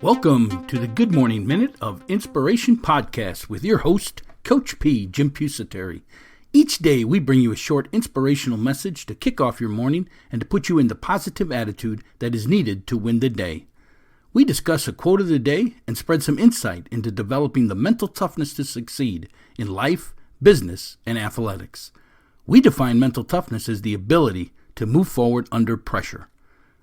Welcome to the Good Morning Minute of Inspiration podcast with your host, Coach P, Jim Pusateri. Each day we bring you a short inspirational message to kick off your morning and to put you in the positive attitude that is needed to win the day. We discuss a quote of the day and spread some insight into developing the mental toughness to succeed in life, business, and athletics. We define mental toughness as the ability to move forward under pressure.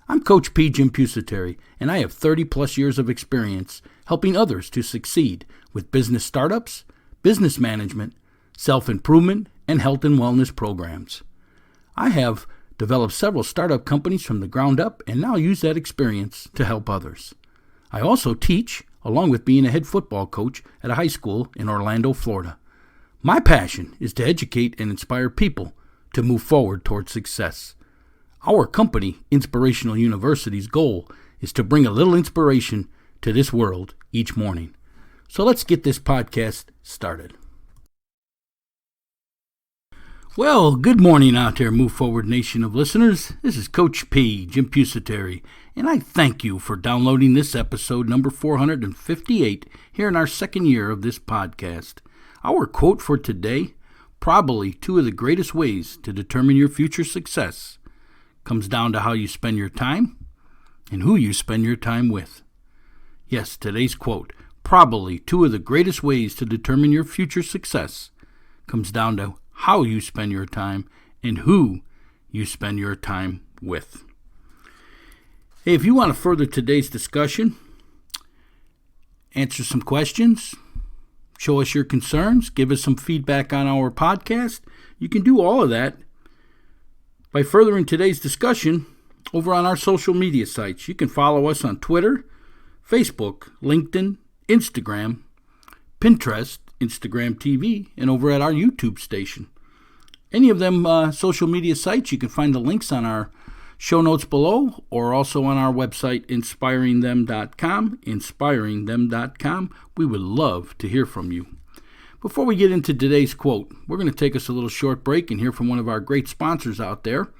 I'm Coach P. Jim Pusateri, and I have 30-plus years of experience helping others to succeed with business startups, business management, self-improvement, and health and wellness programs. I have developed several startup companies from the ground up and now use that experience to help others. I also teach, along with being a head football coach at a high school in Orlando, Florida. My passion is to educate and inspire people to move forward towards success. Our company, Inspirational University's goal is to bring a little inspiration to this world each morning. So let's get this podcast started. Well, good morning out there, Move Forward Nation of listeners. This is Coach P, Jim Pusateri, and I thank you for downloading this episode number 458 here in our second year of this podcast. Our quote for today, probably two of the greatest ways to determine your future success, comes down to how you spend your time and who you spend your time with. Yes, today's quote, probably two of the greatest ways to determine your future success, comes down to how you spend your time and who you spend your time with. Hey, if you want to further today's discussion, answer some questions, show us your concerns, give us some feedback on our podcast, you can do all of that by furthering today's discussion over on our social media sites. You can follow us on Twitter, Facebook, LinkedIn, Instagram, Pinterest, Instagram TV, and over at our YouTube station. Any of them social media sites, you can find the links on our show notes below or also on our website, inspiringthem.com, inspiringthem.com. We would love to hear from you. Before we get into today's quote, we're going to take us a little short break and hear from one of our great sponsors out there.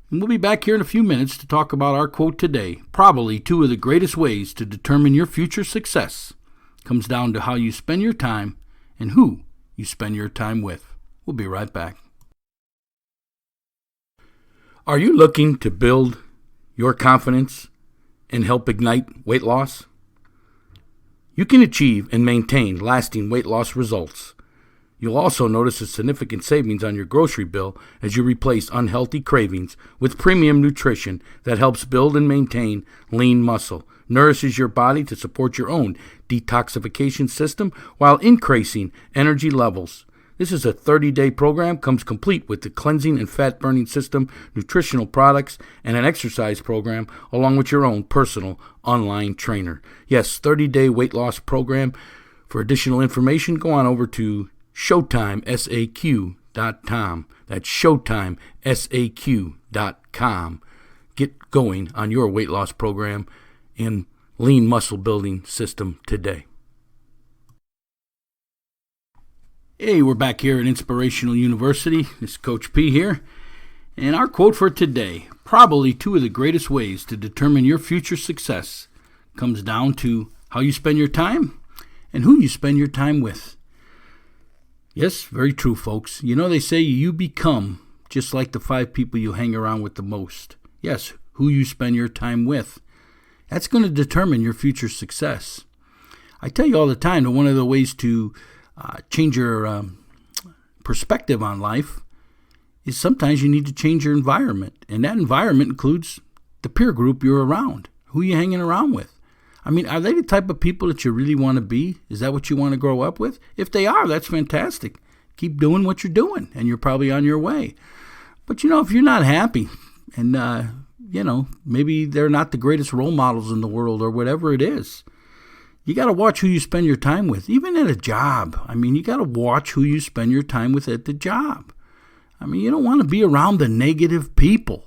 And we'll be back here in a few minutes to talk about our quote today. Probably two of the greatest ways to determine your future success comes down to how you spend your time and who you spend your time with. We'll be right back. Are you looking to build your confidence and help ignite weight loss? You can achieve and maintain lasting weight loss results. You'll also notice a significant savings on your grocery bill as you replace unhealthy cravings with premium nutrition that helps build and maintain lean muscle, nourishes your body to support your own detoxification system while increasing energy levels. This is a 30-day program, comes complete with the cleansing and fat-burning system, nutritional products, and an exercise program, along with your own personal online trainer. Yes, 30-day weight loss program. For additional information, go on over to ShowtimeSAQ.com. That's ShowtimeSAQ.com. Get going on your weight loss program and lean muscle building system today. Hey, we're back here at Inspirational University. This is Coach P here. And our quote for today, probably two of the greatest ways to determine your future success, comes down to how you spend your time and who you spend your time with. Yes, very true, folks. You know, they say you become just like the 5 people you hang around with the most. Yes, who you spend your time with. That's going to determine your future success. I tell you all the time that one of the ways to change your perspective on life is sometimes you need to change your environment. And that environment includes the peer group you're around, who you're hanging around with. I mean, are they the type of people that you really want to be? Is that what you want to grow up with? If they are, that's fantastic. Keep doing what you're doing, and you're probably on your way. But, you know, if you're not happy and, maybe they're not the greatest role models in the world or whatever it is, you got to watch who you spend your time with, even at a job. I mean, you got to watch who you spend your time with at the job. I mean, you don't want to be around the negative people.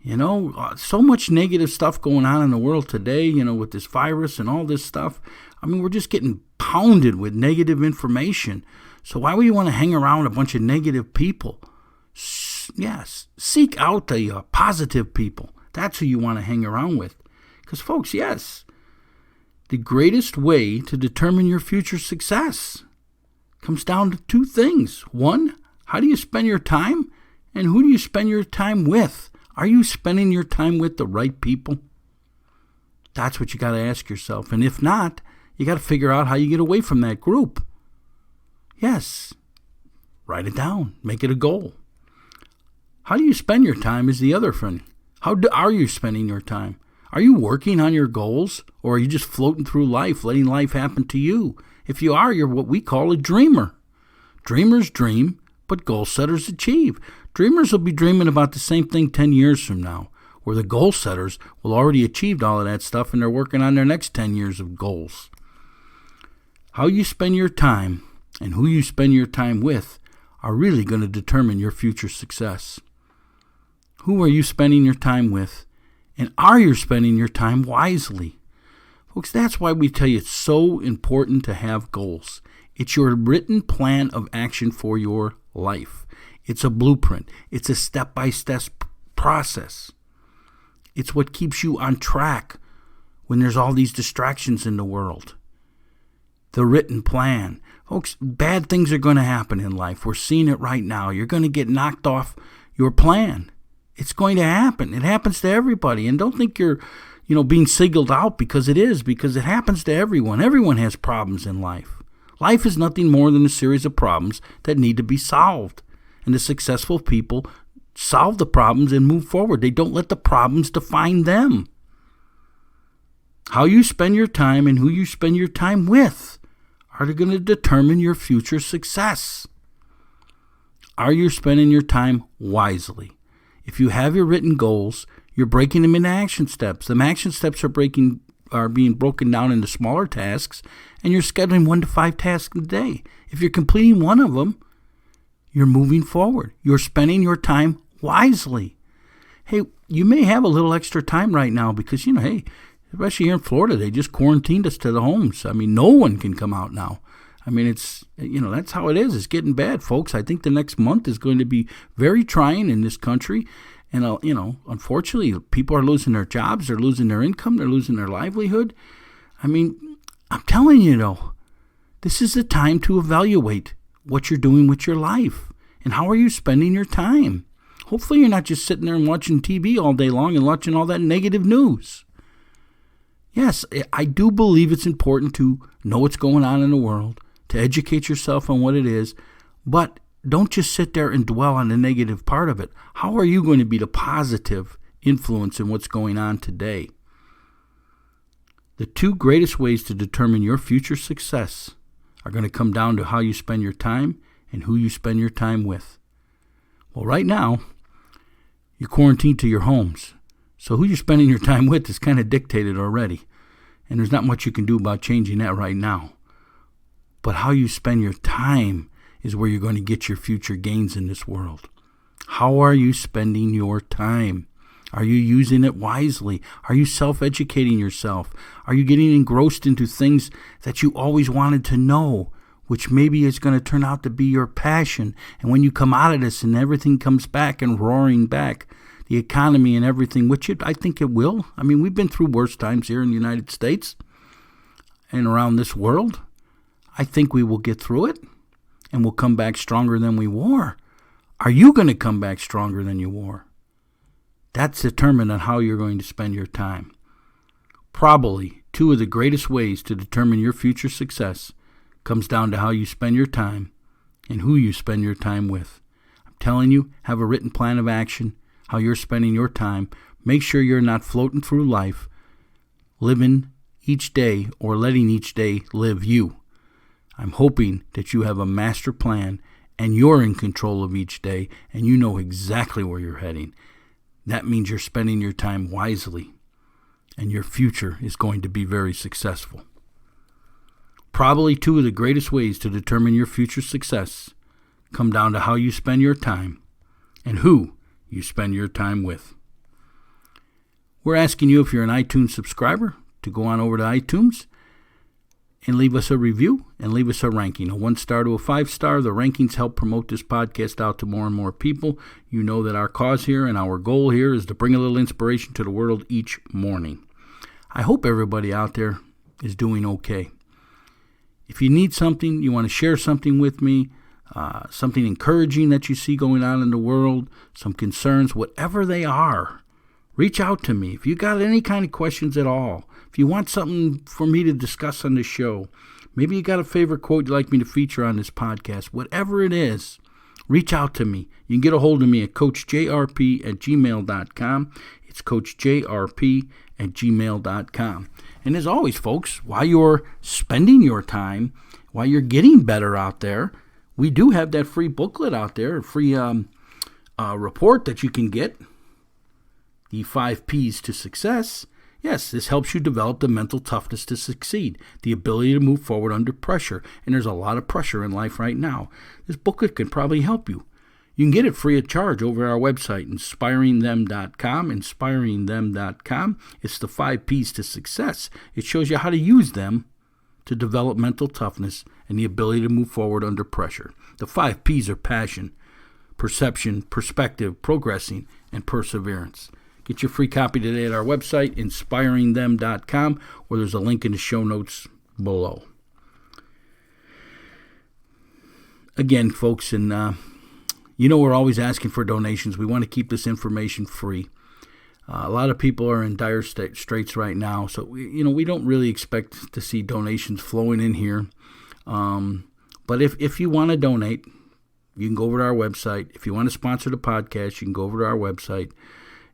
You know, so much negative stuff going on in the world today, you know, with this virus and all this stuff. I mean, we're just getting pounded with negative information. So why would you want to hang around a bunch of negative people? Yes, seek out the positive people. That's who you want to hang around with. Because, folks, yes, The greatest way to determine your future success comes down to two things. One, how do you spend your time? And who do you spend your time with? Are you spending your time with the right people? That's what you got to ask yourself. And if not, you got to figure out how you get away from that group. Yes, write it down. Make it a goal. How do you spend your time is the other thing. Are you spending your time? Are you working on your goals, or are you just floating through life, letting life happen to you? If you are, you're what we call a dreamer. Dreamers dream, but goal setters achieve. Dreamers will be dreaming about the same thing 10 years from now, where the goal setters will already achieved all of that stuff and they're working on their next 10 years of goals. How you spend your time and who you spend your time with are really going to determine your future success. Who are you spending your time with? And are you spending your time wisely? Folks, that's why we tell you it's so important to have goals. It's your written plan of action for your life. It's a blueprint. It's a step-by-step process. It's what keeps you on track when there's all these distractions in the world. The written plan. Folks, bad things are going to happen in life. We're seeing it right now. You're going to get knocked off your plan. It's going to happen. It happens to everybody. And don't think you're, being singled out because it happens to everyone. Everyone has problems in life. Life is nothing more than a series of problems that need to be solved. And the successful people solve the problems and move forward. They don't let the problems define them. How you spend your time and who you spend your time with are going to determine your future success. Are you spending your time wisely? If you have your written goals, you're breaking them into action steps. The action steps are being broken down into smaller tasks, and you're scheduling 1 to 5 tasks a day. If you're completing one of them, you're moving forward. You're spending your time wisely. Hey, you may have a little extra time right now because, especially here in Florida, they just quarantined us to the homes. No one can come out now. It's, that's how it is. It's getting bad, folks. I think the next month is going to be very trying in this country. And, unfortunately, people are losing their jobs. They're losing their income. They're losing their livelihood. I'm telling you, this is the time to evaluate what you're doing with your life and how are you spending your time. Hopefully you're not just sitting there and watching TV all day long and watching all that negative news. Yes, I do believe it's important to know what's going on in the world, to educate yourself on what it is, but don't just sit there and dwell on the negative part of it. How are you going to be the positive influence in what's going on today? The two greatest ways to determine your future success are going to come down to how you spend your time and who you spend your time with. Well, right now, you're quarantined to your homes. So who you're spending your time with is kind of dictated already. And there's not much you can do about changing that right now. But how you spend your time is where you're going to get your future gains in this world. How are you spending your time? Are you using it wisely? Are you self-educating yourself? Are you getting engrossed into things that you always wanted to know, which maybe is going to turn out to be your passion? And when you come out of this and everything comes back and roaring back, the economy and everything, which I think it will. We've been through worse times here in the United States and around this world. I think we will get through it and we'll come back stronger than we were. Are you going to come back stronger than you were? That's determined on how you're going to spend your time. Probably two of the greatest ways to determine your future success comes down to how you spend your time and who you spend your time with. I'm telling you, have a written plan of action, how you're spending your time. Make sure you're not floating through life, living each day or letting each day live you. I'm hoping that you have a master plan and you're in control of each day and you know exactly where you're heading. That means you're spending your time wisely and your future is going to be very successful. Probably two of the greatest ways to determine your future success come down to how you spend your time and who you spend your time with. We're asking you, if you're an iTunes subscriber, to go on over to iTunes and leave us a review and leave us a ranking, a 1-star to a 5-star. The rankings help promote this podcast out to more and more people. You know that our cause here and our goal here is to bring a little inspiration to the world each morning. I hope everybody out there is doing okay. If you need something, you want to share something with me, something encouraging that you see going on in the world, some concerns, whatever they are, reach out to me. If you got any kind of questions at all, if you want something for me to discuss on the show, maybe you got a favorite quote you'd like me to feature on this podcast, whatever it is, reach out to me. You can get a hold of me at coachjrp@gmail.com. It's coachjrp@gmail.com. And as always, folks, while you're spending your time, while you're getting better out there, we do have that free booklet out there, a free report that you can get, the 5 P's to success. Yes, this helps you develop the mental toughness to succeed, the ability to move forward under pressure. And there's a lot of pressure in life right now. This booklet can probably help you. You can get it free of charge over at our website, inspiringthem.com, inspiringthem.com. It's the 5 P's to success. It shows you how to use them to develop mental toughness and the ability to move forward under pressure. The 5 P's are passion, perception, perspective, progressing, and perseverance. Get your free copy today at our website, inspiringthem.com, or there's a link in the show notes below. Again, folks, and we're always asking for donations. We want to keep this information free. A lot of people are in dire straits right now, so we don't really expect to see donations flowing in here. But if you want to donate, you can go over to our website. If you want to sponsor the podcast, you can go over to our website,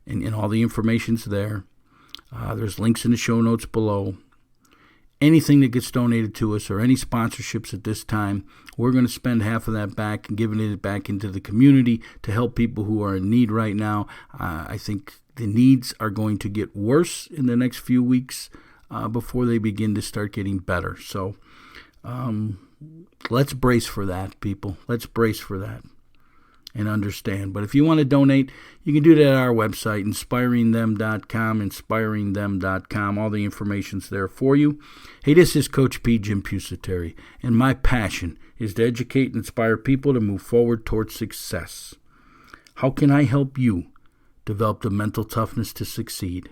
and all the information's there. There's links in the show notes below. Anything that gets donated to us or any sponsorships at this time, we're going to spend half of that back and giving it back into the community to help people who are in need right now. I think the needs are going to get worse in the next few weeks before they begin to start getting better. So let's brace for that, people. Let's brace for that and understand. But if you want to donate, you can do that at our website, inspiringthem.com, inspiringthem.com. All the information's there for you. Hey, this is Coach P, Jim Pusateri, and my passion is to educate and inspire people to move forward towards success. How can I help you develop the mental toughness to succeed?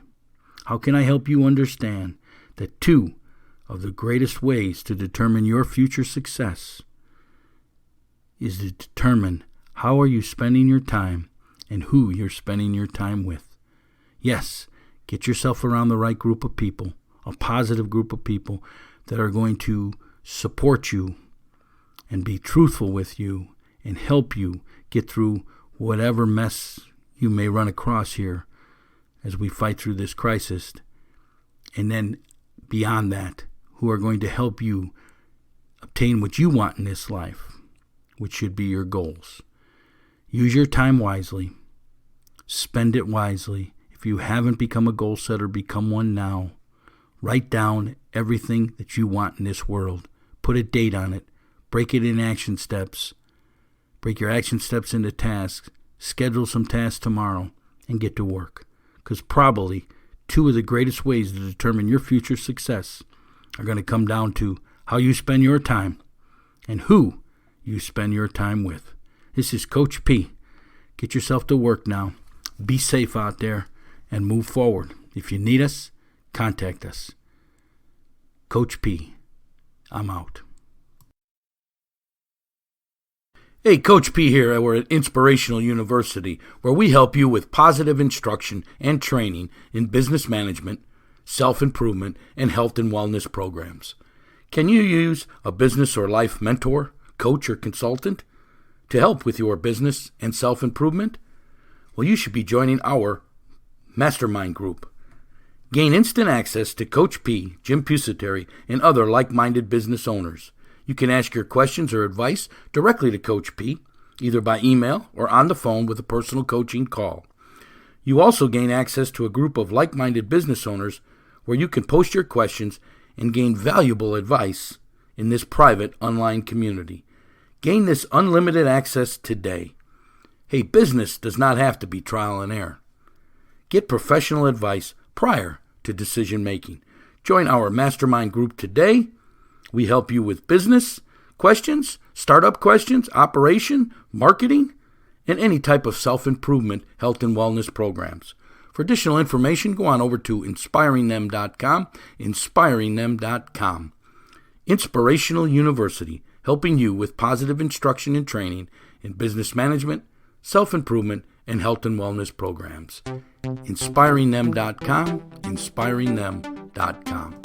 How can I help you understand that 2 of the greatest ways to determine your future success is to determine how are you spending your time and who you're spending your time with. Yes, get yourself around the right group of people, a positive group of people that are going to support you and be truthful with you and help you get through whatever mess you may run across here as we fight through this crisis. And then beyond that, who are going to help you obtain what you want in this life, which should be your goals. Use your time wisely. Spend it wisely. If you haven't become a goal setter, become one now. Write down everything that you want in this world. Put a date on it. Break it in action steps. Break your action steps into tasks. Schedule some tasks tomorrow and get to work. Because probably 2 of the greatest ways to determine your future success are going to come down to how you spend your time and who you spend your time with. This is Coach P. Get yourself to work now. Be safe out there and move forward. If you need us, contact us. Coach P. I'm out. Hey, Coach P here. We're at Inspirational University, where we help you with positive instruction and training in business management, self-improvement, and health and wellness programs. Can you use a business or life mentor, coach, or consultant to help with your business and self-improvement? Well, you should be joining our mastermind group. Gain instant access to Coach P, Jim Pusateri, and other like-minded business owners. You can ask your questions or advice directly to Coach P, either by email or on the phone with a personal coaching call. You also gain access to a group of like-minded business owners where you can post your questions and gain valuable advice in this private online community. Gain this unlimited access today. Hey, business does not have to be trial and error. Get professional advice prior to decision making. Join our mastermind group today. We help you with business questions, startup questions, operation, marketing, and any type of self-improvement, health and wellness programs. For additional information, go on over to inspiringthem.com, inspiringthem.com. Inspirational University, helping you with positive instruction and training in business management, self-improvement, and health and wellness programs. Inspiringthem.com, inspiringthem.com.